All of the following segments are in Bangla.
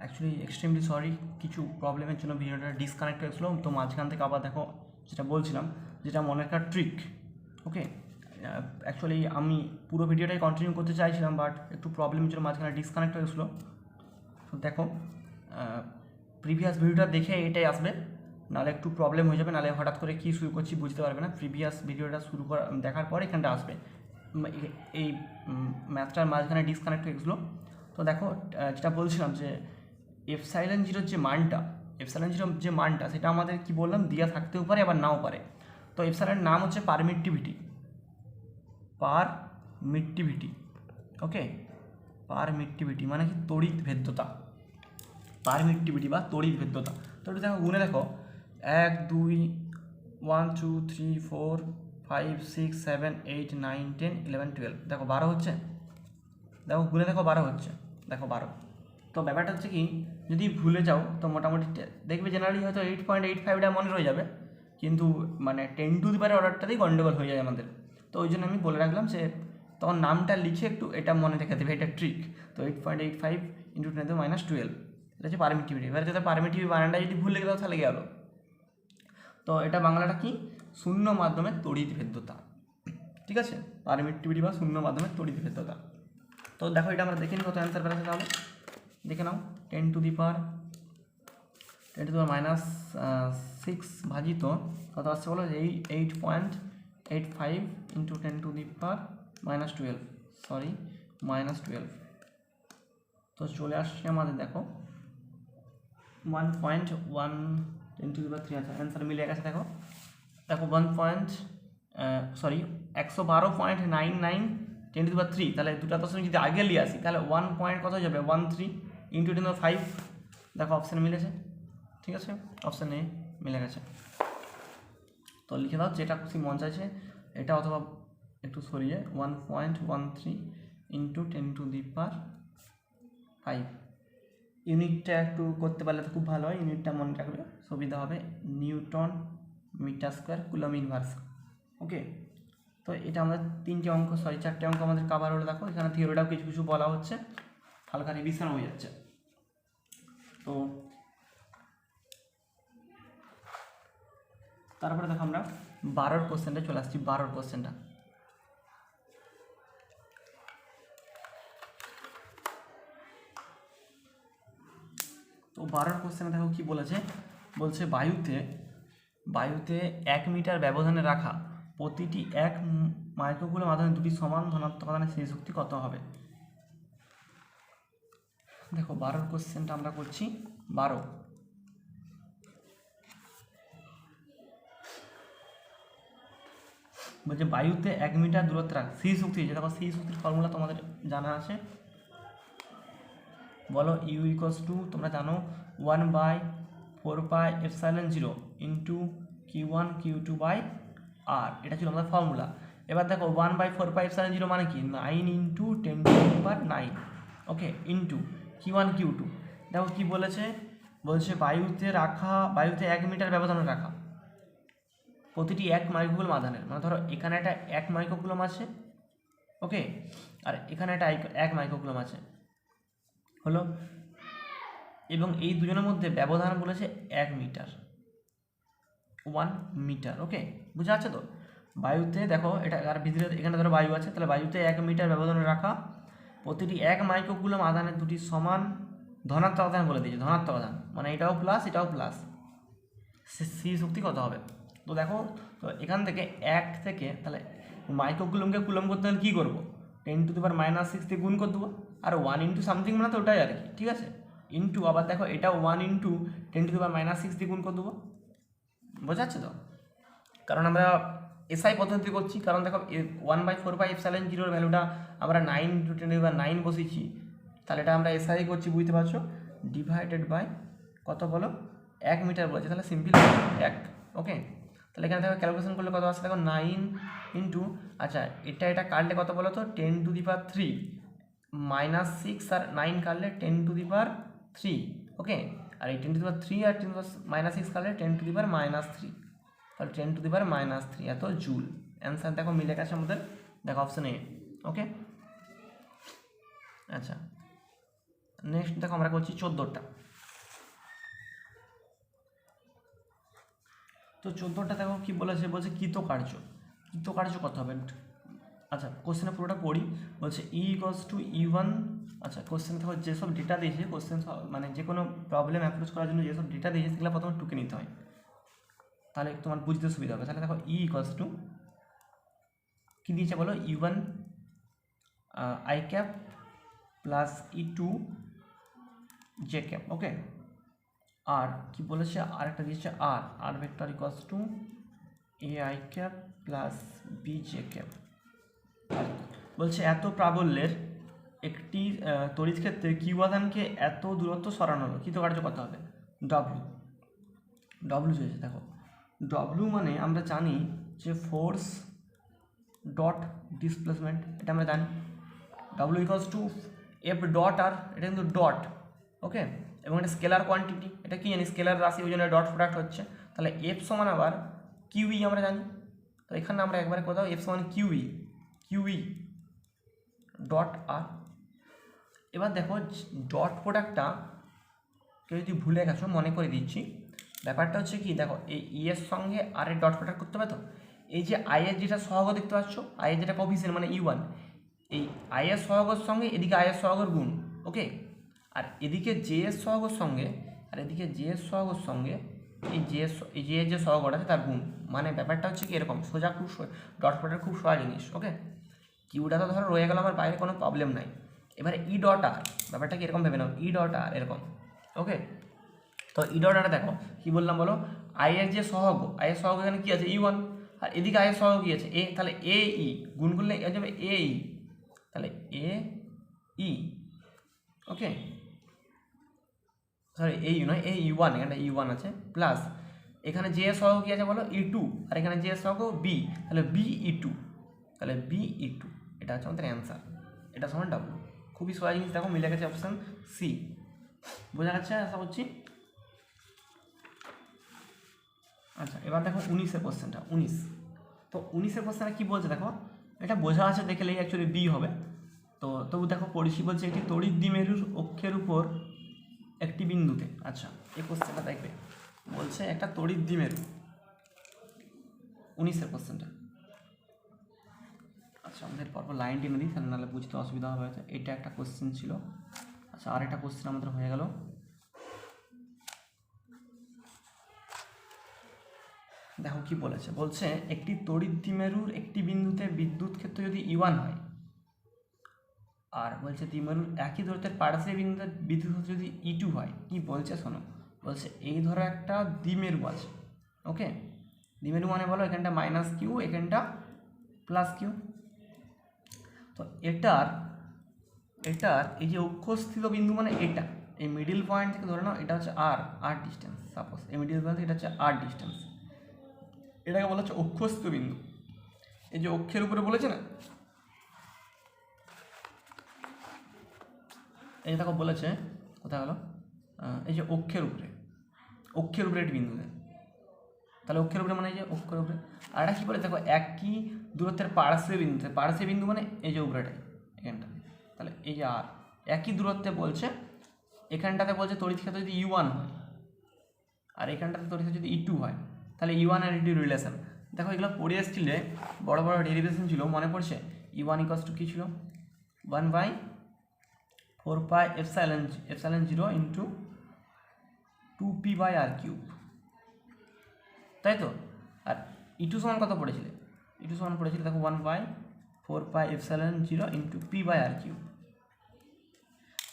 অ্যাকচুয়ালি এক্সট্রিমলি সরি, কিছু প্রবলেমের জন্য ভিডিওটা ডিসকানেক্ট হয়েছিলো। তো মাঝখান থেকে আবার দেখো যেটা বলছিলাম, যেটা মনে একটা ট্রিক। ওকে, অ্যাকচুয়ালি আমি পুরো ভিডিওটাই কন্টিনিউ করতে চাইছিলাম, বাট একটু প্রবলেমের জন্য মাঝখানে ডিসকানেক্ট হয়েছিলো। তো দেখো প্রিভিয়াস ভিডিওটা দেখে এটাই আসবে, নাহলে একটু প্রবলেম হয়ে যাবে, নাহলে হঠাৎ করে কী শুরু করছি বুঝতে পারবে না। প্রিভিয়াস ভিডিওটা শুরু করা দেখার পর এখানটা আসবে। এই ম্যাথটার মাঝখানে ডিসকানেক্ট হয়ে গেছিলো। তো দেখো যেটা বলছিলাম যে এপসাইলন জিরোর যে মানটা সেটা আমাদের কি বললাম দেওয়া থাকতেও পারে আবার নাও পারে। তো এপসাইলনের নাম হচ্ছে পারমিটিভিটি। ওকে, পারমিটিভিটি মানে কি তড়িৎ ভেদ্যতা, পারমিটিভিটি বা তড়িৎ ভেদ্যতা। তো এটা দেখো গুনে দেখো 1 2 1 2 3 4 5 6 7 8 9 10 11 12, দেখো 12 হচ্ছে। দেখো গুনে দেখো 12 হচ্ছে, দেখো 12। তো ব্যাপারটা হচ্ছে কি, যদি ভুলে যাও তো মোটামুটি দেখবে জেনারেলি হয়তো 8.85টা মনে রয়ে যাবে, কিন্তু মানে 10 টু দি পাওয়ার অর্ডারটাতেই গন্ডগোল হয়ে যায় আমাদের। তো ওই জন্য আমি বলে রাখলাম যে তখন নামটা লিখে একটু এটা মনে রেখে দেবে, এটা ট্রিক। তো 8.85 ইন্টু 10 to -12, এটা হচ্ছে পারমিটিভিটি। এবার যদি পারমিটিভিটি বানানটা যদি ভুলে গেলো তাহলে গেলো। তো এটা বাংলাটা কি, শূন্য মাধ্যমে তড়িৎ ভেদ্যতা। ঠিক আছে, পারমিটিভিটি বা শূন্য মাধ্যমে তড়িৎ ভেদ্যতা। তো দেখো এটা আমরা দেখে নিই কত অ্যান্সার বেরোচ্ছে, তাহলে দেখে নাও। 10 টু দি পাওয়ার -6 ভাজিত কত আসছে বলো, 8.85 into 10 to the power -12, sorry -12। তো চলে আসছে আমাদের দেখো 1.1 10 টু দি পাওয়ার 3 আছে, অ্যান্সার মিলে গেছে। দেখো 112.99 10 টু দি পাওয়ার 3, তাহলে দুটা দশমিক যদি আগে নিয়ে আসি তাহলে 1 পয়েন্ট কত হয়ে যাবে 13 ইন্টু 10 to the 5। দেখো অপশান মিলেছে, ঠিক আছে, অপশান এ মিলে গেছে। তো লিখে দাও যেটা খুশি মন চাইছে, এটা অথবা একটু সরিয়ে 1.13 ইন্টু 10 টু দি পাওয়ার 5। ইউনিটটা একটু করতে পারলে তো খুব ভালো হয়, ইউনিটটা মনে রাখবে সুবিধা হবে, newton metre square coulomb inverse. Okay, তো এটা আমাদের 3টে অঙ্ক, সরি 4টে অঙ্ক আমাদের কাভার হলো। দেখো এখানে থিওরিটাও কিছু কিছু বলা হচ্ছে, হালকা রিভিশন হয়ে যাচ্ছে। তো তারপরে দেখো আমরা 12 কোশ্চেনটা চলে আসছি। 12 কোশ্চেনটা তো 12 কোশ্চেনে দেখো কি বলেছে, বলছে বায়ুতে 1 মিটার ব্যবধানে রাখা প্রতিটি 1 মাইক্রোকুলম আধানে দুটি সমান ধনাত্মক আধানের স্থিতি শক্তি কত হবে। দেখো 12 কোশ্চেনটা আমরা করছি। 12 বলছে বায়ুতে 1 মিটার দূরত্বে রাখ স্থিতি শক্তি, দেখো স্থিতি শক্তির ফর্মুলা তোমাদের জানা আছে, বলো ইউ ইকুয়ালস টু, তোমরা জানো 1/4πε0 ইন্টু Q1 Q2 বাই আর, এটা ছিল আমাদের ফর্মুলা। এবার দেখো 1/4πε0 মানে কি 9 into 10 to the power 9, okay, into Q1 Q2। দেখো কি বলেছে, বলছে বায়ুতে 1 মিটার ব্যবধানে রাখা প্রতিটি 1 মাইক্রোকুলম আধানের, মানে ধরো এখানে একটা 1 মাইক্রোকুলম আছে, ওকে, আর এখানে একটা 1 মাইক্রোকুলম আছে, হলো, এবং এই দুজনের মধ্যে ব্যবধান বলেছে 1 মিটার, 1 মিটার। ওকে, বুঝা যাচ্ছে তো। বায়ুতে দেখো এটা আর ভিতরে এখানে ধরো বায়ু আছে, তাহলে বায়ুতে 1 মিটার ব্যবধানে রাখা প্রতিটি 1 মাইক্রোকুলম আধানের দুটি সমান ধনাত্মক আধান বলে দিয়েছে, ধনাত্মক আধান মানে এটাও প্লাস এটাও প্লাস, সি শক্তি কত হবে। তো দেখো, তো এখান থেকে 1 থেকে তাহলে মাইক্রোকুলমকে কুলম করতে হলে কী করবো, 10 টু দি পাওয়ার -6 দিয়ে গুণ করে দেবো, আর 1 ইন্টু সামথিং মানে তো ওটাই আর কি, ঠিক আছে, ইন্টু আবার দেখো এটাও 1 ইন্টু 10 টু দি পাওয়ার -6 দিয়ে গুণ করে দেবো। বোঝা যাচ্ছে তো, কারণ আমরা এসআই পদ্ধতি করছি, কারণ দেখো 1/4πε0 ভ্যালুটা আমরা 9 ইন্টু 10 টু দি পাওয়ার 9 বসেছি, তাহলে এটা আমরা এসআই করছি, বুঝতে পারছো, ডিভাইডেড বাই কত বলো 1 মিটার বলেছে, তাহলে সিম্পল 1। ওকে, তাহলে এখানে দেখো ক্যালকুলেশন করলে কত আসছে, দেখো 9 ইন্টু, আচ্ছা এটা কাটলে কত বলো তো 10 টু দি পাওয়ার 3 -6 আর 9 কাটলে 10 টু দি পাওয়ার 3, ওকে, আর এই 10 to the power 3 R 10 to the পাওয়ার -6 কাটলে 10 টু দি পাওয়ার -3, তাহলে 10 টু দি পাওয়ার -3 এত জুল। অ্যান্সার দেখো মিলে গেছে আমাদের, দেখো অপশন এ। ওকে, আচ্ছা নেক্সট দেখো আমরা করছি 14টা। তো 14টা দেখো কি বলেছে, বলছে কৃতকার্য কত হবে। আচ্ছা কোশ্চেনে পুরোটা পড়ি। বলছে E=E1। আচ্ছা কোশ্চেন দেখো যেসব ডেটা দিয়েছে, কোশ্চেন মানে যে কোনো প্রবলেম অ্যাপ্রোচ করার জন্য যেসব ডেটা দিয়েছে সেগুলো প্রথমে টুকে নিতে হয়, তাহলে তোমার বুঝতে সুবিধা হবে। তাহলে দেখো E= কি দিয়েছে বলো, E1 i cap plus E2 j cap. Okay, আর কি বলেছে, আর একটা দিয়েছে আর vector AI cap plus BJ cap. আর বলছে এত প্রাবল্যের একটি তড়িৎ ক্ষেত্রে কিউ আধানকে এত দূরত্ব সরানো হলো, কৃতকার্য কত হবে, ডব্লু চেয়েছে। দেখো ডব্লু মানে আমরা জানি যে ফোর্স ডট ডিসপ্লেসমেন্ট, এটা আমরা জানি। W=F.R, এটা কিন্তু ডট। ওকে, এবং এটা স্কেলার কোয়ান্টিটি, এটা কি জানি স্কেলার রাশি, ওই জন্য ডট প্রোডাক্ট হচ্ছে। তাহলে F সমান আবার QE আমরা জানি। তো এখানে আমরা একবারে কোথাও F সমান QE ডট আর। এবার দেখো ডট প্রোডাক্টটা কেউ যদি ভুলে গেছো মনে করে দিচ্ছি। ব্যাপারটা হচ্ছে কি, দেখো এই এর সঙ্গে আর এর ডট প্রোডাক্ট করতে হবে। তো এই যে আই এর যেটা সহগ দেখতে পাচ্ছ, আই এর যেটা কোএফিসিয়েন্ট মানে E1, এই আই এর সহগের সঙ্গে এদিকে আই এর সহগের গুণ। ওকে, আর এদিকে জে এর সহগের সঙ্গে আর এদিকে জে এর সহগের সঙ্গে এই জে এর যে সহগটা আছে তার গুণ। মানে ব্যাপারটা হচ্ছে কি এরকম সোজা, খুব ডট প্রোডাক্ট খুব সোজা জিনিস। ওকে, কিউটা তো ধরো রয়ে গেল আমার বাইরে, কোনো প্রবলেম নাই। এবারে E.R, ব্যাপারটা কি এরকম ভেবে নাও, E.R এরকম। ওকে, তো E.R দেখো কি বললাম বলো, আই এর যে সহগ, আই এর সহগ এখানে কি আছে E1, আর এদিকে আই এর সহগ কি আছে তাহলে AE, গুণ করলে যাবে AE, তাহলে AE। ওকে, সরি AE নয়, E1, এখানে E1 আছে প্লাস এখানে যে এর সহগ কি আছে বলো E2, আর এখানে যে এর সহগ B, তাহলে BE2, তাহলে BE2, এটা হচ্ছে আমাদের অ্যান্সার। এটা সমান W। খুবই সহজ জিনিস, দেখো মিলে গেছে অপশান সি। বোঝা যাচ্ছে আশা করছি। আচ্ছা এবার দেখো 19-এর কোশ্চেনটা। 19, তো 19-এর কোশ্চেনটা কী বলছে দেখো, এটা বোঝা আছে দেখলেই অ্যাকচুয়ালি বি হবে। তো তবু দেখো পড়িছি, বলছে একটি তড়িৎ দ্বিমেরুর অক্ষের উপর একটি বিন্দুতে। আচ্ছা এই কোশ্চেনটা দেখবে, বলছে একটা তড়িৎ দ্বিমেরু, 19-এর কোশ্চেনটা। আচ্ছা আমাদের পরপর লাইন টেনে দিই, তাহলে নাহলে বুঝতে অসুবিধা হবে হয়তো। এটা একটা কোশ্চেন ছিল। আচ্ছা আর একটা কোশ্চেন আমাদের হয়ে গেল। দেখো কি বলেছে, বলছে একটি তড়িৎ দ্বিমেরুর একটি বিন্দুতে বিদ্যুৎ ক্ষেত্র যদি E1 হয়, আর বলছে দ্বিমেরুর একই দূরত্বের পার্শ্বীয় বিন্দুতে বিদ্যুৎ ক্ষেত্র যদি E2 হয়। কি বলছে শোনো, বলছে এই ধরো একটা দ্বিমেরু আছে। ওকে, দ্বিমেরু মানে বলো এখানটা -Q, এখানটা +Q। তো এটার এই যে অক্ষস্থিত বিন্দু মানে এটা, এই মিডিল পয়েন্ট থেকে ধরে নাও এটা হচ্ছে আর ডিস্টেন্স। সাপোজ এই মিডিল পয়েন্ট থেকে এটা হচ্ছে আর ডিস্টেন্স, এটাকে বলা হচ্ছে অক্ষস্থিত বিন্দু। এই যে অক্ষের উপরে বলেছে না, এই যে দেখো বলেছে কোথায় গেল, এই যে অক্ষের উপরে একটি বিন্দু দেয়। তাহলে অক্ষের উপরে মানে এই যে অক্ষের উপরে। আর এটা কী বলে দেখো, একই দূরত্বের পার্শ্বীয় বিন্দু মানে এই যে উপরেটাই এখানটা। তাহলে এই যে আর একই দূরত্বে বলছে, এখানটাতে বলছে তড়িৎ ক্ষেত্র যদি E1 হয়, আর এখানটাতে তড়িৎ ক্ষেত্র যদি E2 হয়, তাহলে E1 আর E2 রিলেশন। দেখো এগুলো পড়ে এসেছিলে, বড় বড় ডেরিভেশন ছিল, মনে পড়ছে। E1 = কী ছিল, 1/4πε0 ইন্টু 2p/r³, তাই তো। আর E2 সমান কত পড়েছিলে, E2 সমান পড়েছিল দেখো 1/4πε0 ইন্টু p/r³।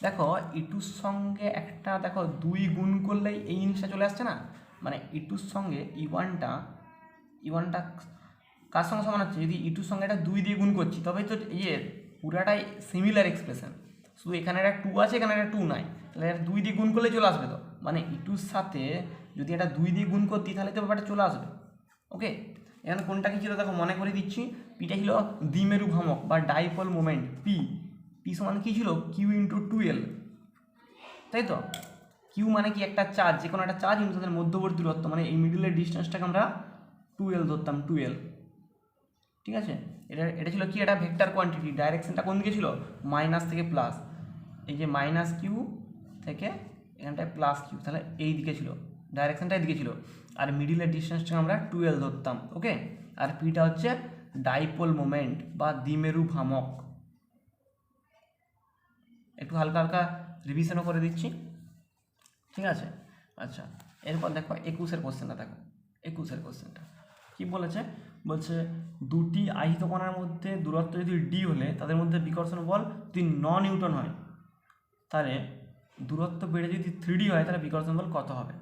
দেখো E2-র সঙ্গে একটা দেখো 2 গুণ করলেই এই জিনিসটা চলে আসছে না, মানে E2-র সঙ্গে E1টা কার সঙ্গে সমান হচ্ছে, যদি E2-র সঙ্গে একটা 2 দিয়ে গুণ করছি তবেই তো এই যে পুরাটাই সিমিলার এক্সপ্রেশন। শুধু এখানে একটা 2 আছে, এখানে একটা 2 নাই, তাহলে একটা 2 দিয়ে গুণ করলে চলে আসবে। তো মানে E2-র সাথে যদি একটা 2 দিয়ে গুণ করতি তাহলে তো ব্যাপারটা চলে আসবে। ওকে, এখানে কোনটা কী ছিল দেখো মনে করে দিচ্ছি। পিটা ছিল দ্বিমেরু ভ্রামক বা ডাইপোল মোমেন্ট, পি সমান কী ছিল, Q×2L, তাই তো। কিউ মানে কি একটা চার্জ, যে কোনো একটা চার্জ কিন্তু তাদের মধ্যবর্তী দূরত্ব, মানে এই মিডিলের ডিস্টেন্সটাকে আমরা 2L ধরতাম, 2L। ঠিক আছে, এটা ছিল কি, এটা ভেক্টর কোয়ান্টিটি, ডাইরেকশনটা কোন দিকে ছিল, মাইনাস থেকে প্লাস। এই যে -Q থেকে এখানটায় প্লাস কিউ, তাহলে এই দিকে ছিল, ডাইরেকশনটা এদিকে ছিল, আর মিডিলের ডিস্টেন্সটা আমরা 12 ধরতাম। ওকে, আর পিটা হচ্ছে ডাইপোল মোমেন্ট বা দ্বিমেরু ভ্রামক। একটু হালকা হালকা রিভিশনও করে দিচ্ছি, ঠিক আছে। আচ্ছা, এরপর দেখো 21-এর কোশ্চেনটা দেখো। 21-এর কোশ্চেনটা কী বলেছে? বলছে দুটি আহিত কণার মধ্যে দূরত্ব যদি ডি হলে তাদের মধ্যে বিকর্ষণ বল যদি নিউটন হয়, তাহলে দূরত্ব বেড়ে যদি 3D হয় তাহলে বিকর্ষণ বল কত হবে?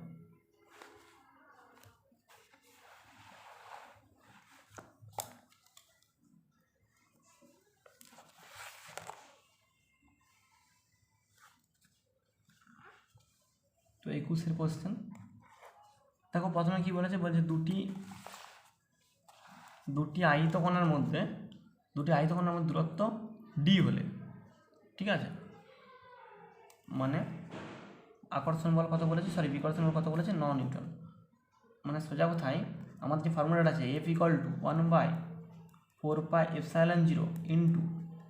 তো 21-এর কোশ্চেন দেখো, প্রথমে কি বলেছে? বলছে দুটি আহিত কণার মধ্যে দূরত্ব ডি হলে, ঠিক আছে, মানে আকর্ষণ বল কত বলেছে, বিকর্ষণ বল কত বলেছে? নিউটন। মানে সোজা কথায় আমার যে ফর্মুলাটা আছে F = 1/4πε0 into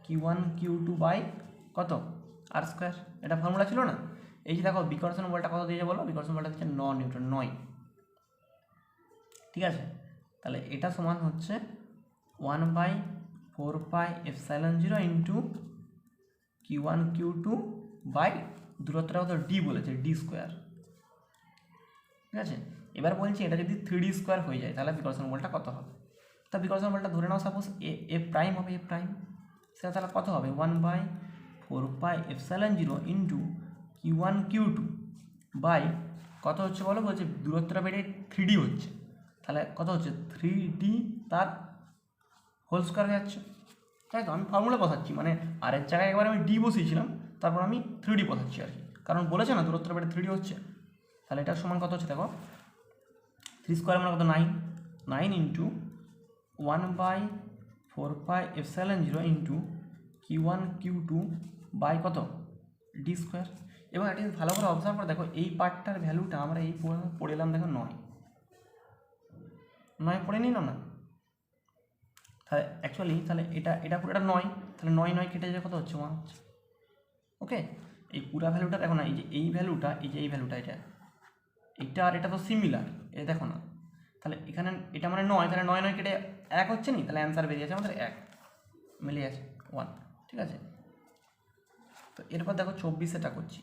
Q1 Q2 by কত r², এটা ফর্মুলা ছিল না? এই যে দেখো বিকর্ষণ বলটা কত দিয়েছে বলো? বিকর্ষণ বলটা দিচ্ছে নিউটন, 9, ঠিক আছে। তাহলে এটা সমান হচ্ছে 1/4πε0 ইন্টু Q1 Q2 বাই দূরত্বটা কত ডি বলেছে, d², ঠিক আছে। এবার বলছি এটা যদি 3D² হয়ে যায় তাহলে বিকর্ষণ বলটা কত হবে? তা বিকর্ষণ বলটা ধরে নাও সাপোজ এফ প্রাইম হবে, এফ প্রাইম, সেটা তাহলে কত হবে? 1/4πε0 ইন্টু Q1 Q2 বাই কত হচ্ছে বলো? বলছে দূরত্বটা বেড়ে 3D হচ্ছে, তাহলে কত হচ্ছে? 3D তার হোল স্কোয়ার হয়ে যাচ্ছে, তাই তো। আমি ফর্মুলা বসাচ্ছি, মানে আর এর জায়গায় একবার আমি ডি বসিয়েছিলাম, তারপর আমি 3D বসাচ্ছি আর কি, কারণ বলেছে না দূরত্বটা বেড়ে 3D হচ্ছে। তাহলে এটার সমান কত হচ্ছে দেখো, 3² মানে কত? 9 into 1/4πε0 into Q1 Q2 by কত d²। এবং এটা ভালো করে অবজার্ভ করে দেখো, এই পার্টটার ভ্যালুটা আমরা এই পড়ে এলাম দেখো 9 পড়ে নিলাম না? তাহলে অ্যাকচুয়ালি তাহলে এটা পুরোটা 9, তাহলে 9 কেটে যায় কত হচ্ছে? 1 হচ্ছে। ওকে, এই পুরা ভ্যালুটা দেখো না, এই যে এই ভ্যালুটা, এই ভ্যালুটা, এটা আর এটা তো সিমিলার, এই দেখো না। তাহলে এখানে এটা মানে 9, তাহলে 9 কেটে 1 হচ্ছে নি, তাহলে অ্যান্সার বেরিয়ে আছে আমাদের 1, মিলিয়ে আছে 1, ঠিক আছে। তো এরপর দেখো 24-এটা করছি।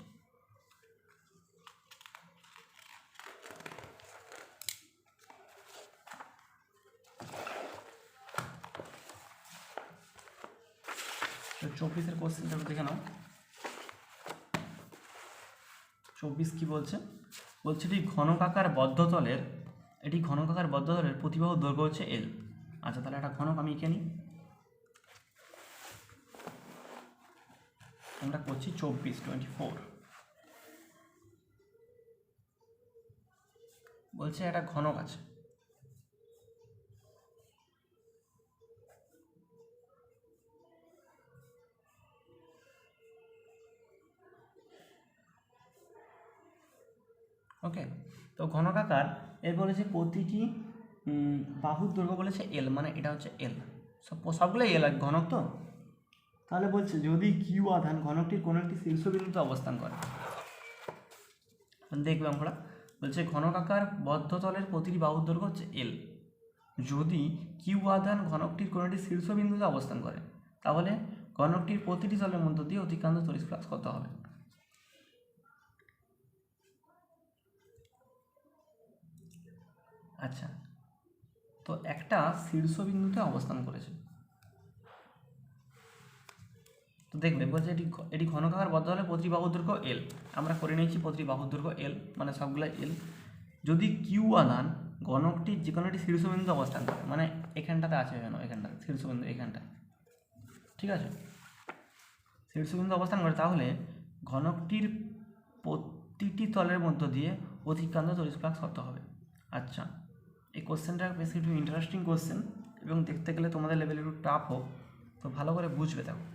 তো 24-এর কোশ্চেনটা দেখে নাও। 24 কি বলছে? বলছে এটি ঘনকাকার বদ্ধতলের প্রতিবাহু দৈর্ঘ্য হচ্ছে L। আচ্ছা, তাহলে একটা ঘনক আমি এঁকে নিই। আমরা করছি 24 বলছে একটা ঘনক আছে, ওকে। তো ঘনকাকার এর বলেছে প্রতিটি বাহুর দৈর্ঘ্য বলেছে L, মানে এটা হচ্ছে L, সবগুলোই L আর ঘনক। তো তাহলে বলছে যদি কিউ আধান ঘনকটির কোনো একটি শীর্ষবিন্দুতে অবস্থান করে, দেখবে আমরা, বলছে ঘনকাকার বদ্ধতলের প্রতিটি বাহুর দৈর্ঘ্য হচ্ছে L, যদি কিউ আধান ঘনকটির কোনো একটি শীর্ষবিন্দুতে অবস্থান করে, তাহলে ঘনকটির প্রতিটি তলের মধ্য দিয়ে অতিক্রান্ত তড়িৎ ফ্লাক্স কত হবে? আচ্ছা, তো একটা শীর্ষবিন্দুতে অবস্থান করেছে, তো দেখবে বলছে এটি ঘনকাকার বদ্ধতলে প্রতিটি বাহুর দৈর্ঘ্য L, আমরা করে নিয়েছি প্রতিটি বাহুর দৈর্ঘ্য L, মানে সবগুলো L। যদি কিউ আধান ঘনকটির যে কোনো একটি শীর্ষবিন্দুতে অবস্থান করে, মানে এখানটাতে আছে কেন, এখানটাতে শীর্ষবিন্দু, এখানটায়, ঠিক আছে, শীর্ষবিন্দু অবস্থান করে, তাহলে ঘনকটির প্রতিটি তলের মধ্য দিয়ে অতিক্রান্ত তড়িৎ ফ্লাক্স কত হবে? আচ্ছা, এই কোশ্চেনটা বেশ একটু ইন্টারেস্টিং কোশ্চেন, এবং দেখতে গেলে তোমাদের লেভেল একটু টাফ হোক, তো ভালো করে বুঝবে। দেখো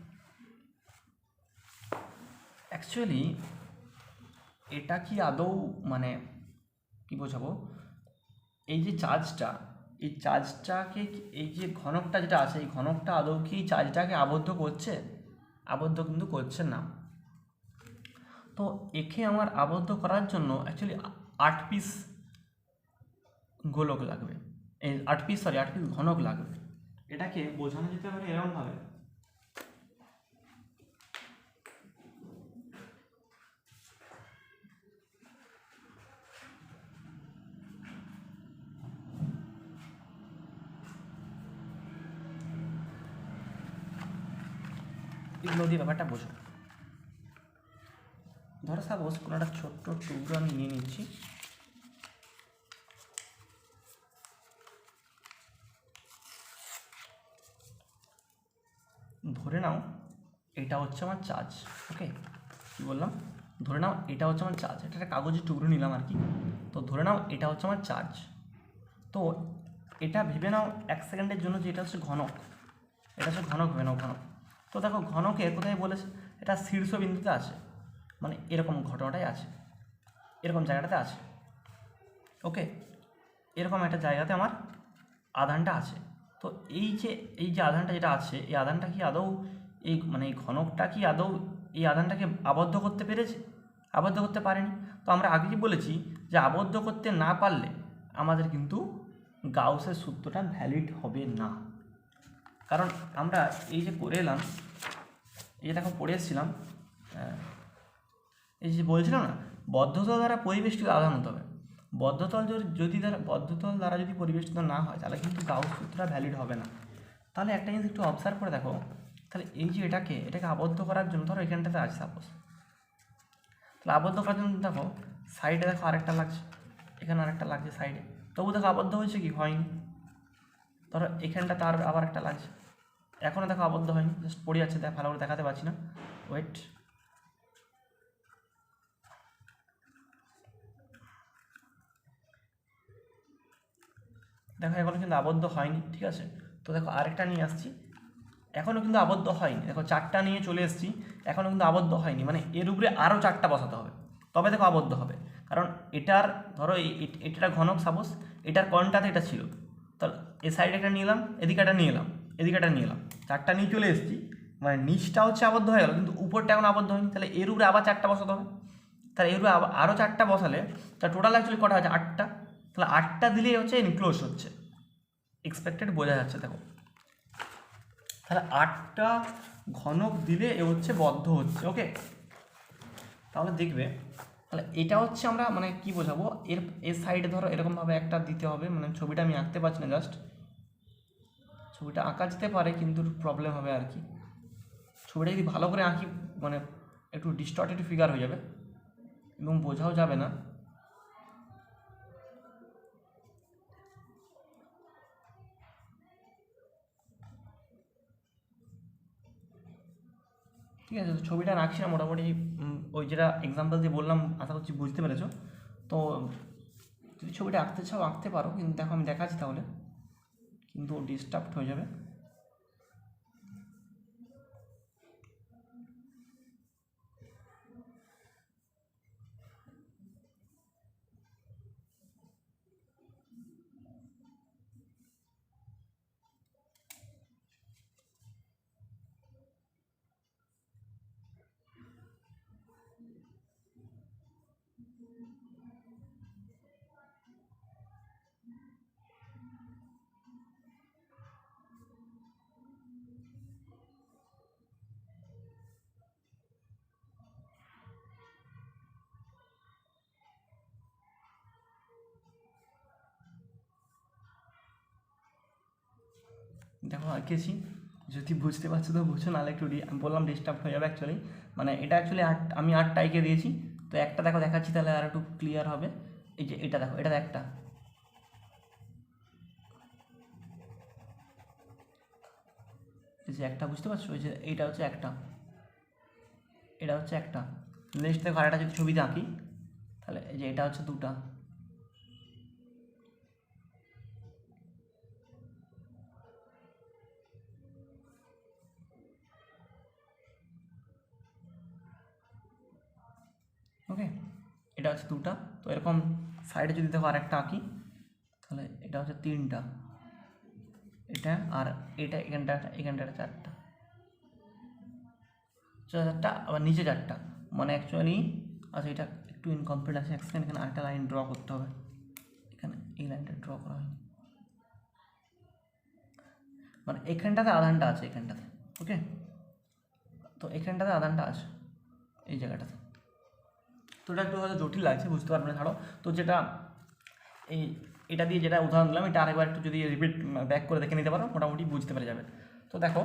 অ্যাকচুয়ালি এটা কি আদৌ, মানে কি বোঝাবো, এই যে চার্জটা, এই চার্জটাকে, এই যে ঘনকটা যেটা আছে, এই ঘনকটা আদৌ কি চার্জটাকে আবদ্ধ করছে? আবদ্ধ কিন্তু করছে না। তো একে আমার আবদ্ধ করার জন্য অ্যাকচুয়ালি 8 পিস গোলক লাগবে, এই 8 পিস ঘনক লাগবে। এটাকে বোঝানো যেতে পারে এরকমভাবে, এগুলো দিয়ে ব্যাপারটা বোঝো। ধরো সাপোজ কোনো একটা ছোট্ট টুকরো আমি নিয়ে নিচ্ছি, ধরে নাও এটা হচ্ছে আমার চার্জ। ওকে, কী বললাম, ধরে নাও এটা হচ্ছে আমার চার্জ, এটা একটা কাগজের টুকরো নিলাম আর কি। তো ধরে নাও এটা হচ্ছে আমার চার্জ। তো এটা ভেবে নাও 1 সেকেন্ডের জন্য যে এটা হচ্ছে ঘনক, এটা হচ্ছে ঘনক ভেবে নাও, ঘনক। তো দেখো ঘনকের কোথায় বলেছে, এটা শীর্ষবিন্দুতে আছে, মানে এরকম ঘটনাটাই আছে, এরকম জায়গাটাতে আছে। ওকে, এরকম একটা জায়গাতে আমার আধানটা আছে। তো এই যে আধানটা যেটা আছে, এই আধানটা কি আদৌ এই মানে এই ঘনকটা কি আদৌ এই আধানটাকে আবদ্ধ করতে পেরেছে? আবদ্ধ করতে পারেনি। তো আমরা আগেই বলেছি যে আবদ্ধ করতে না পারলে আমাদের কিন্তু গাউসের সূত্রটা ভ্যালিড হবে না। কারণ আমরা এই যে করে এলাম, এই যে দেখো পড়ে এসেছিলাম, এই যে বলছিলাম না, বদ্ধতল দ্বারা পরিবেষ্টিত আধান হতে হবে। বদ্ধতল দ্বারা যদি পরিবেষ্টিত না হয় তাহলে কিন্তু গাউস সূত্রটা ভ্যালিড হবে না। তাহলে একটা জিনিস একটু অবজার্ভ করে দেখো, তাহলে এই যে এটাকে আবদ্ধ করার জন্য ধরো এখানটাতে আছে সাপোজ, তাহলে আবদ্ধ করার জন্য দেখো সাইডে দেখো আরেকটা লাগছে, এখানে আরেকটা লাগছে সাইডে, তবু দেখো আবদ্ধ হয়েছে কি হয়নি। ধরো এখানটাতে আবার একটা লাগছে, এখনও দেখো আবদ্ধ হয়নি, জাস্ট পড়ে যাচ্ছে, ভালো করে দেখাতে পারছি না, ওয়েট। দেখো এখনও কিন্তু আবদ্ধ হয়নি, ঠিক আছে। তো দেখো আরেকটা নিয়ে আসছি, এখনও কিন্তু আবদ্ধ হয়নি। দেখো 4টা নিয়ে চলে এসেছি, এখনও কিন্তু আবদ্ধ হয়নি, মানে এর উপরে আরও 4টা বসাতে হবে, তবে দেখো আবদ্ধ হবে। কারণ এটার ধরো এটা ঘনক সাপোজ, এটার কর্ণটাতে এটা ছিল, তাহলে এ সাইডে একটা নিয়ে এলাম, এদিকে একটা নিয়ে এলাম, এদিকে একটা নিয়ে এলাম, 4টা নিয়ে চলে এসেছি, মানে নিচটা হচ্ছে আবদ্ধ হয়ে গেল কিন্তু উপরটা এখন আবদ্ধ হয়নি। তাহলে এর উপরে আবার 4টা বসাতে হবে, তাহলে এর উপরে আরও 4টা বসালে তা টোটাল অ্যাকচুয়ালি কটা আছে 8টা। তাহলে 8টা দিলেই হচ্ছে এনক্লোজ হচ্ছে, এক্সপেক্টেড বোঝা যাচ্ছে দেখো। তাহলে 8টা ঘনক দিলে এ হচ্ছে বদ্ধ হচ্ছে। ওকে, তাহলে দেখবে, তাহলে এটা হচ্ছে আমরা মানে কি বোঝাবো, এর সাইডে ধরো এরকমভাবে একটা দিতে হবে, মানে ছবিটা আমি আঁকতে পারছি না, জাস্ট ছবিটা আঁকা যেতে পারে কিন্তু প্রবলেম হবে আর কি। ছবিটা যদি ভালো করে আঁকি মানে একটু ডিস্টর্টেড ফিগার হয়ে যাবে এবং বোঝাও যাবে না। ঠিক আছে, তো ছবিটা রাখছি না, মোটামুটি ওই যেটা এক্সাম্পল দিয়ে বললাম আশা করছি বুঝতে পেরেছো। তো যদি ছবিটা আঁকতে চাও আঁকতে পারো, কিন্তু দেখো আমি দেখাচ্ছি তাহলে কিন্তু ডিস্টার্ব হয়ে যাবে। দেখো আঁকেছি, যদি বুঝতে পারছো তো বুঝছো, নাহলে একটু আমি বললাম ডিস্টার্ব হয়ে যাবে অ্যাকচুয়ালি। মানে এটা অ্যাকচুয়ালি আমি 8টা এঁকে দিয়েছি, তো একটা দেখো দেখাচ্ছি তাহলে আর একটু ক্লিয়ার হবে। এই যে এটা দেখো, এটা একটা, এই যে একটা বুঝতে পারছো, ওই যে এইটা হচ্ছে একটা, এটা হচ্ছে একটা। নেক্সট দেখো আরেকটা যদি ছবিতে আঁকি, তাহলে এই যে এটা হচ্ছে 2টা। ওকে, এটা হচ্ছে 2টা। তো এরকম সাইডে যদি দেখো আরেকটা আঁকি, তাহলে এটা হচ্ছে 3টা, এটা আর এটা এখানটা 4টা, 4টা, আবার নিচে 4টা, মানে অ্যাকচুয়ালি আচ্ছা এটা একটু ইনকমপ্লিট আছে, এক সেকেন্ড, এখানে আরেকটা লাইন ড্র করতে হবে, এখানে এই লাইনটা ড্র করা হয়নি, মানে এখানটাতে আধানটা আছে এখানটাতে, ওকে, তো এখানটাতে আধানটা আছে এই জায়গাটাতে, তো এটা একটু হয়তো জটিল লাগছে, বুঝতে পারবে না, ছাড়ো। তো যেটা এটা দিয়ে যেটা উদাহরণ দিলাম, এটা আরেকবার একটু যদি রিপিট ব্যাক করে দেখে নিতে পারো, মোটামুটি বুঝতে পেরে যাবে। তো দেখো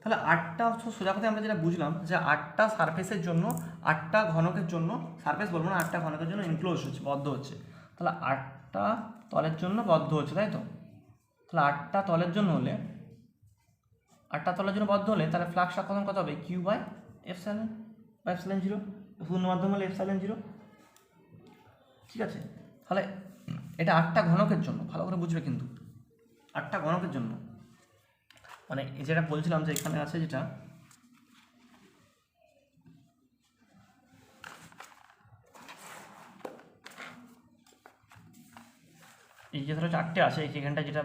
তাহলে 8টা সোজা কথায় আমরা যেটা বুঝলাম যে 8টা সারফেসের জন্য, 8টা ঘনকের জন্য, সারফেস বলবো না, 8টা ঘনকের জন্য এনক্লোজ হচ্ছে, বদ্ধ হচ্ছে, তাহলে 8টা তলের জন্য বদ্ধ হচ্ছে, তাই তো? তাহলে 8টা তলের জন্য হলে, 8টা তলের জন্য বদ্ধ হলে তাহলে ফ্লাক্স কত হবে, কিউ বাই এপসাইলন বা এপসাইলন জিরো, শূন্য মাধ্যম হলে এপসাইলন জিরো, ঠিক আছে? তাহলে এটা 8টা ঘনকের জন্য, ভালো করে বুঝবে কিন্তু, 8টা ঘনকের জন্য, মানে যেটা বলছিলাম যে এখানে আছে যেটা, এই যে ধরো 4টে আছে, এখানটা যেটা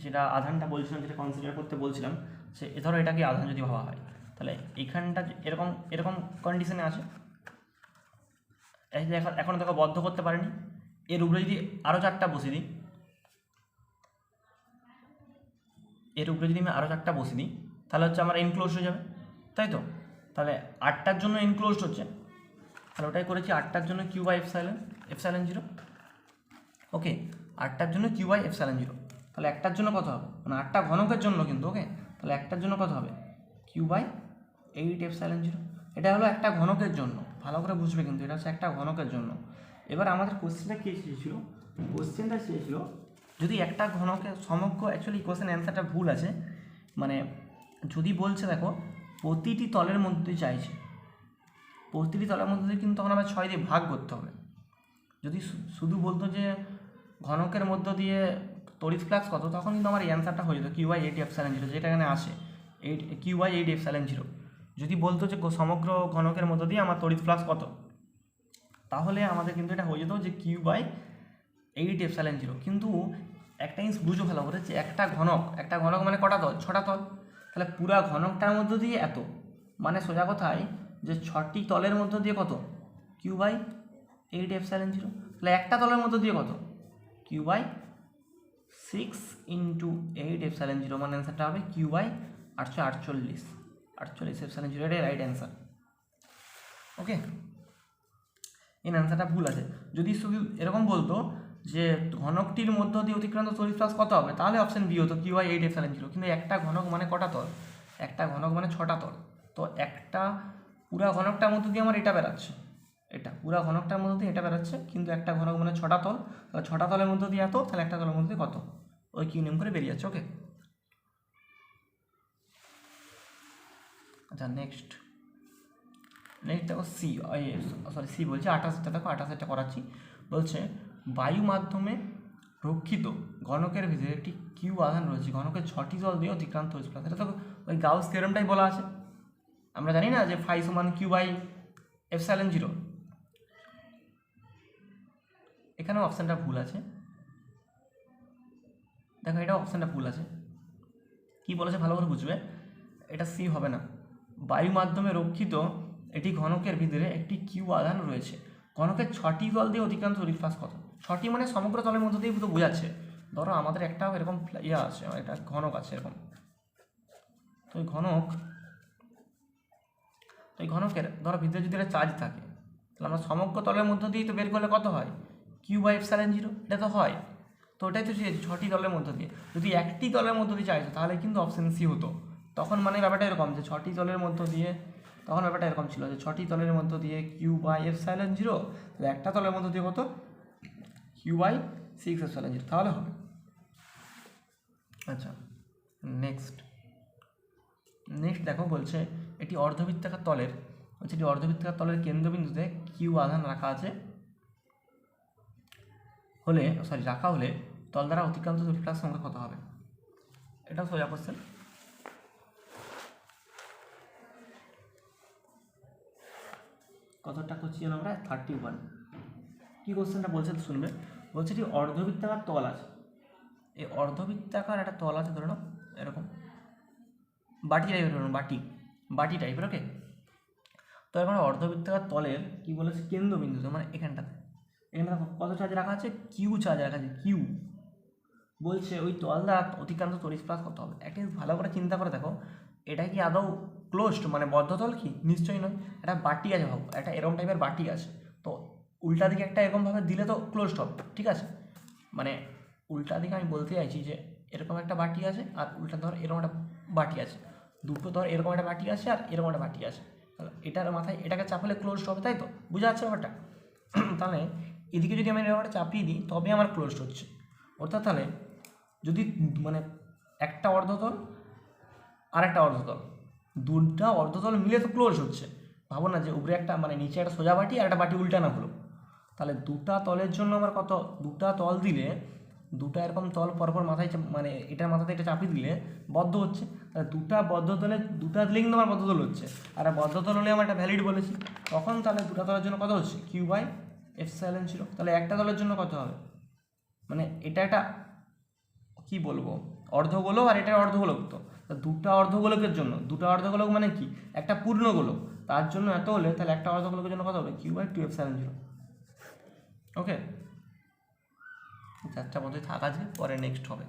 যেটা আধানটা বলছিলাম, যেটা কনসিডার করতে বলছিলাম, সে ধরো এটাকে আধান যদি ভাবা হয়, তাহলে এইখানটা এরকম এরকম কন্ডিশনে আছে, এই যে এখন দেখো বদ্ধ করতে পারিনি, এর উপরে যদি আরও 4টা বসিয়ে দিই, এর উপরে যদি আমি আরও 4টা বসিয়ে দিই, তাহলে হচ্ছে আমার এনক্লোজ হয়ে যাবে, তাই তো? তাহলে 8টার জন্য এনক্লোজড হচ্ছে, তাহলে ওটাই করেছি, 8টার জন্য কিউ বাই এপসাইলন জিরো, ওকে, 8টার জন্য কিউ বাই এপসাইলন জিরো, তাহলে একটার জন্য কত হবে, মানে 8টা ঘনকের জন্য কিন্তু, ওকে, তাহলে একটার জন্য কত হবে, কিউ বাই 8 এপসাইলন জিরো, এটা হলো একটা ঘনকের জন্য, ভালো করে বুঝবে কিন্তু, এটা হচ্ছে একটা ঘনকের জন্য। এবার আমাদের কোশ্চেনটা কী চেয়েছিল, কোশ্চেনটা চেয়েছিল যদি একটা ঘনকের সমগ্র, অ্যাকচুয়ালি কোশ্চেন অ্যান্সারটা ভুল আছে, মানে যদি বলছে দেখো প্রতিটি তলের মধ্যে চাইছে, প্রতিটি তলের মধ্যে কিন্তু তখন আবার 6 দিয়ে ভাগ করতে হবে। যদি শুধু বলতো যে ঘনকের মধ্য দিয়ে তড়িৎ ফ্লাক্স কত, তখন কিন্তু আমার এই অ্যান্সারটা হয়ে যেত কিউ বাই 8 এপসাইলন জিরো, যেটা এখানে আসে 8 কিউ বাই 8 এপসাইলন জিরো। যদি বলতো যে সমগ্র ঘনকের মধ্য দিয়ে আমার তড়িৎ ফ্লাক্স কত, তাহলে আমাদের কিন্তু এটা হয়ে যেত যে কিউ বাই 8 এপসাইলন জিরো। কিন্তু একটা জিনিস বুঝো ভালো করে, যে একটা ঘনক মানে কটা তল, 6টা তল, তাহলে পুরা ঘনকটার মধ্য দিয়ে এত, মানে সোজা কথায় যে 6টি তলের মধ্য দিয়ে কত, কিউ বাই 8 এপসাইলন জিরো, তাহলে একটা তলের মধ্য দিয়ে কত, Q by 6 into 8 epsilon zero, মানে অ্যান্সারটা হবে কিউ বাই 848 এপসাইলন জিরো, এটাই রাইট অ্যান্সার, ওকে। এই অ্যান্সারটা ভুল আছে। যদি শুধু এরকম বলতো যে ঘনকটির মধ্য দিয়ে অতিক্রান্ত তড়িৎ ফ্লাক্স কত হবে, তাহলে অপশন বি হতো কিউ বাই 8 এপসাইলন জিরো। কিন্তু একটা ঘনক মানে কটা তল, একটা ঘনক মানে 6টা তল, তো একটা পুরা ঘনকটার মধ্য দিয়ে আমার এটা বেরাচ্ছে, এটা পুরা ঘনকটার মধ্য দিয়ে এটা বেরাচ্ছে, কিন্তু একটা ঘনক মানে 6টা তল, তাহলে 6টা তলের মধ্য দিয়ে এত, তাহলে একটা তলের মধ্যে কত, ওই কিউ নেম করে বেরিয়ে যাচ্ছে, ওকে। আচ্ছা নেক্সট দেখো সি বলছে 28টা, দেখো 28টা করাচ্ছি, বলছে বায়ু মাধ্যমে রক্ষিত ঘনকের ভিতরে একটি কিউ আধান রয়েছে, ঘনকের 6টি তল দিয়ে অতিক্রান্ত হয়েছে, এটা তো ওই গাউস থিওরেমটাই বলা আছে, আমরা জানি না যে ফাই সমান কিউ বাই এপসাইলন জিরো। এখানেও অপশানটা ভুল আছে, দেখো এটা অপশানটা ভুল আছে, কি বলেছে ভালো করে বুঝবে, এটা সি হবে না। বায়ু মাধ্যমে রক্ষিত এটি ঘনকের ভিতরে একটি কিউ আধান রয়েছে, ঘনকের 6টি তল দিয়ে অতিক্রান্ত তড়িৎ ফ্লাক্স কত, 6টি মানে সমগ্র তলের মধ্যে দিয়ে তো বোঝাচ্ছে, ধরো আমাদের একটা এরকম ইয়ে আছে, একটা ঘনক আছে এরকম, তো ওই ঘনকের ধরো ভিতরে যদি একটা চার্জ থাকে, তাহলে আমরা সমগ্র তলের মধ্য দিয়েই তো বের করলে কত হয়, কিউ বাই এপসাইলন জিরো, এটা তো হয়, তো ওটাই তো চেয়েছি 6টি তলের মধ্য দিয়ে। যদি একটি তলের মধ্য দিয়ে চাইতো তাহলে কিন্তু অপশন সি হতো, তখন মানে ব্যাপারটা এরকম যে 6টি তলের মধ্য দিয়ে, তখন ব্যাপারটা এরকম ছিল যে 6টি তলের মধ্য দিয়ে কিউ বাই এপসাইলন জিরো, তাহলে একটা তলের মধ্য দিয়ে কত, কিউ বাই 6 এপসাইলন জিরো, তাহলে হবে। আচ্ছা নেক্সট দেখো বলছে এটি অর্ধবৃত্তাকার তলের, বলছে এটি অর্ধবৃত্তাকার তলের কেন্দ্রবিন্দুতে কিউ আধান রাখা হলে তল দ্বারা অতিক্রান্ত তড়িৎ ফ্লাক্স সংখ্যা কত হবে, এটা সোজা কোশ্চেন। কতটা করছি আমরা 31। কি কোশ্চেনটা বলছে শুনবে, বলছে এটি অর্ধবৃত্তাকার তল আছে, এই অর্ধবৃত্তাকার একটা তল আছে, ধরো এরকম বাটি টাইপের, বাটি টাইপের, ওকে। তো এখন অর্ধবৃত্তাকার তলের কি বলেছে কেন্দ্রবিন্দুতে মানে এখানটাতে, এখানে দেখো কত চার্জ রাখা আছে, কিউ চার্জ রাখা আছে, কিউ বলছে ওই তল দ্বারা অতিক্রান্ত তড়িৎ প্রবাহ কত হবে। একটা ভালো করে চিন্তা করে দেখো, এটা কি আদৌ ক্লোজড মানে বদ্ধতল কি? নিশ্চয়ই নয়। একটা বাটি আছে, ভাবো একটা এরকম টাইপের বাটি আছে, তো উল্টা দিকে একটা এরকমভাবে দিলে তো ক্লোজড হবে, ঠিক আছে? মানে উল্টা দিকে আমি বলতে চাইছি যে এরকম একটা বাটি আছে আর উল্টা ধর এরকম একটা বাটি আছে, দুটো ধর এরকম একটা বাটি আছে আর এরকম একটা বাটি আছে, তাহলে এটার মাথায় এটাকে চাপালে ক্লোজড হবে, তাই তো? বুঝা যাচ্ছে ব্যাপারটা? তাহলে এদিকে যদি আমি এরকম একটা চাপিয়ে দিই তবে আমার ক্লোজড হচ্ছে। অর্থাৎ তাহলে যদি মানে একটা অর্ধতল আর একটা অর্ধতল, দুটা অর্ধতল মিলে তো ক্লোজ হচ্ছে। ভাবো না যে উপরে একটা মানে নিচে একটা সোজা বাটি আর একটা বাটি উল্টানো হলো, তাহলে দুটা তলের জন্য আমার কত, দুটা তল দিলে দুটা এরকম তল পরপর মাথায় মানে এটার মাথাতে এটা চাপিয়ে দিলে বদ্ধ হচ্ছে, তাহলে দুটা বদ্ধ তলে দুটা দিলে কিন্তু আমার বদ্ধ তল হচ্ছে। আর বদ্ধ তল হলে আমার একটা ভ্যালিড বলেছি, তখন তাহলে দুটা তলের জন্য কত হচ্ছে, কিউ বাই এপসাইলন ছিল। তাহলে একটা তলের জন্য কত হবে, মানে এটা একটা কি বলবো অর্ধগোলক আর এটা অর্ধগোলক, তো দুটা অর্ধগোলকের জন্য, দুটা অর্ধগোলক মানে কি একটা পূর্ণ গোলক, তার জন্য এত হলে তাহলে একটা অর্ধগোলকের জন্য কত হবে, কিউ বাই 2f7 ওকে। চারটা পদ্ধতি থাকা আছে, পরে নেক্সট হবে।